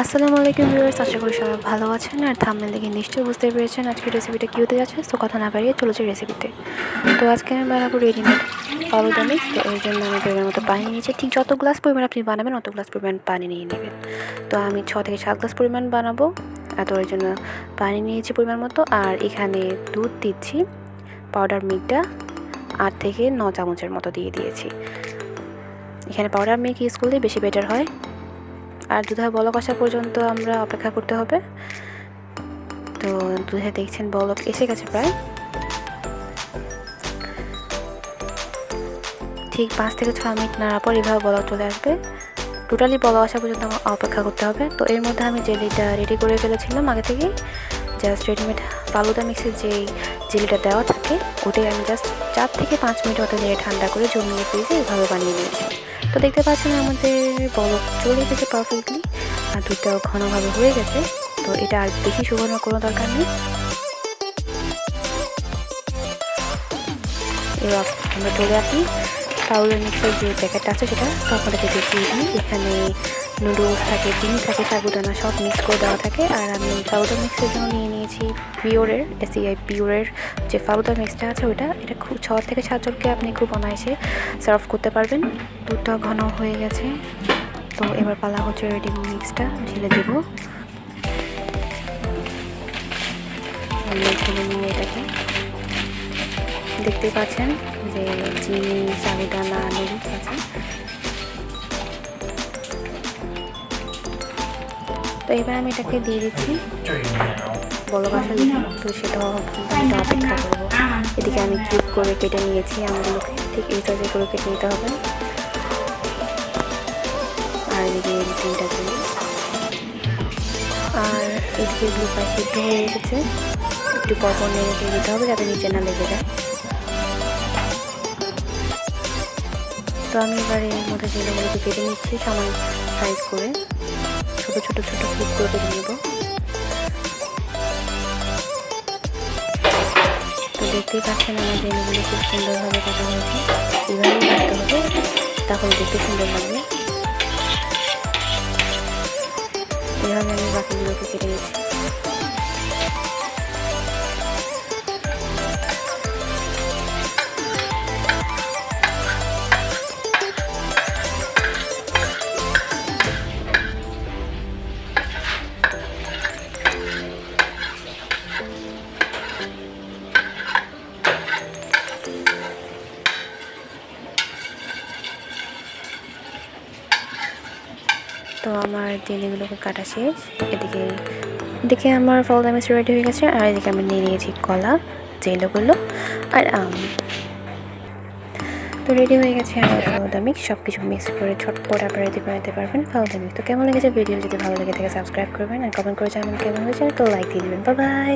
আসসালামু আলাইকুম ভিউয়ার্স, আশা করি সবাই ভালো আছেন। আর থাম্বনেল দেখে নিশ্চয়ই বুঝতে পেরেছেন আজকের রেসিপিটা কী হতে যাচ্ছে। তো কথা না বাড়িয়ে চলেছে রেসিপিতে। তো আজকে আমি বানাবো রেডিমেড ফালুদা মিক্স। তো এর জন্য আমি পরিমাণ মতো পানি নিয়েছি। ঠিক যত গ্লাস পরিমাণ আপনি বানাবেন অত গ্লাস পরিমাণ পানি নিয়ে নেবেন। তো আমি 6 থেকে 7 গ্লাস পরিমাণ বানাবো। তো এর জন্য পানি নিয়েছি পরিমাণ মতো। আর এখানে দুধ দিচ্ছি, পাউডার মিল্কটা 8 থেকে 9 চামচের মতো দিয়ে দিয়েছি। এখানে পাউডার মিল্ক ইউজ করলে বেশি বেটার হয়। আর দুধের বলক আসা পর্যন্ত আমরা অপেক্ষা করতে হবে। তো দুধে দেখছেন বলক এসে গেছে প্রায়, ঠিক 5 থেকে 6 মিনিট নাড়ার পর এভাবে বলক চলে আসবে। টোটালি বলক আসা পর্যন্ত আমার অপেক্ষা করতে হবে। তো এর মধ্যে আমি জেলিটা রেডি করে ফেলেছিলাম আগে থেকেই। জাস্ট রেডিমেড ফালুদা মিক্সের যেই জেলিটা দেওয়া থাকে ওটাই আমি জাস্ট 4 থেকে 5 মিনিট মতো নিয়ে ঠান্ডা করে জমিয়ে ফ্রিজে এভাবে বানিয়ে নিয়েছি। তো দেখতে পাচ্ছেন আমাদের বলক চলে গেছে পারফেক্টলি, আর দুধটাও ঘনভাবে হয়ে গেছে। তো এটা আর বেশি শুকানোর কোনো দরকার নেই। এবার আমরা চলে আসি ফালুদা মিক্সের যে প্যাকেটটা আছে সেটা তো আপনাদেরকে দেখিয়ে দিই। এখানে নুডলস থাকে, ডিম থাকে, সাবুদানা সব মিক্স করে দেওয়া থাকে। আর আমি ফালুদা মিক্সের জন্য নিয়ে নিয়েছি পিওরের SCI পিওরের যে ফালুদা মিক্সটা আছে ওটা। এটা খুব 6 থেকে 7 জনকে আপনি খুব অনায়াসে সার্ভ করতে পারবেন। দুধটা ঘন হয়ে গেছে। তো এবার পালা হচ্ছে রেডি মিক্সটা ঢেলে দেবো। ঢেলে নিয়ে এটাকে দেখতে পাচ্ছেন যে চিনি, সাবুদানা, নুডলস আছে। তো এবার আমি এটাকে দিয়ে দিচ্ছি বলক আসা দিকে। তো সেটা অপেক্ষা করবো। এদিকে আমি কিউব করে কেটে নিয়েছি আমগুলোকে, ঠিক এই সাইজে করে কেটে নিতে হবে। আর এদিকে ডিমটা দিয়ে, আর এদিকে গ্লুকোজ সিদ্ধ হয়ে এসেছে। একটু পরপর নেড়ে দিয়ে দিতে হবে যাতে নিচে না লেগে যায়। তো আমি এবার এর মধ্যে জেলিগুলোকে কেটে নিচ্ছি সমান সাইজ করে, ছোট ছোট ছোট কিউব করে কেটে নেব। তো দেখতেই পাচ্ছেন আমার জেলিগুলো খুব সুন্দরভাবে কাটা হয়েছে। এভাবেই কাটতে হবে, তাহলে দেখতে সুন্দর লাগবে। এভাবে আমি বাকিগুলোকে কেটে নিচ্ছি। তো আমার জেলিগুলোকে কাটা শেষ। এদিকে আমার ফালুদা মিক্স রেডি হয়ে গেছে। আর এদিকে আমি নিয়ে নিয়েছি কলা, জেলোগুলো আর আম। তো রেডি হয়ে গেছে আমার ফালুদা মিক্স। সব কিছু মিক্স করে ঝটপট আপনারা রেডি করে নিতে পারবেন ফালুদা মিক্স। তো কেমন লেগেছে ভিডিও? যদি ভালো লেগে থাকে সাবস্ক্রাইব করবেন আর কমেন্ট করে জানাবেন কেমন হয়েছে। তো লাইক দিয়ে দেবেন। Bye bye.